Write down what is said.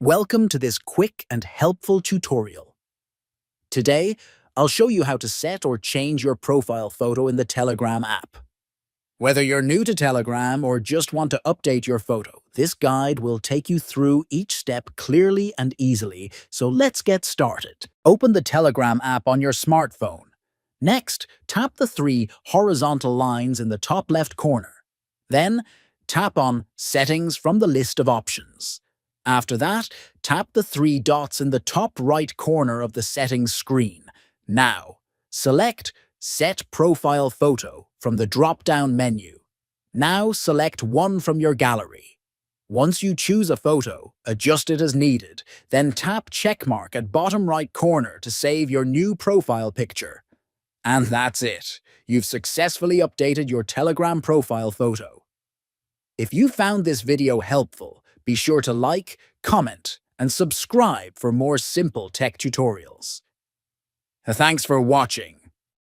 Welcome to this quick and helpful tutorial. Today, I'll show you how to set or change your profile photo in the Telegram app. Whether you're new to Telegram or just want to update your photo, this guide will take you through each step clearly and easily, so let's get started. Open the Telegram app on your smartphone. Next, tap the three horizontal lines in the top left corner. Then, tap on Settings from the list of options. After that, tap the three dots in the top right corner of the settings screen. Now, select Set Profile Photo from the drop-down menu. Now select one from your gallery. Once you choose a photo, adjust it as needed, then tap checkmark at bottom right corner to save your new profile picture. And that's it. You've successfully updated your Telegram profile photo. If you found this video helpful, be sure to like, comment, and subscribe for more simple tech tutorials. Thanks for watching.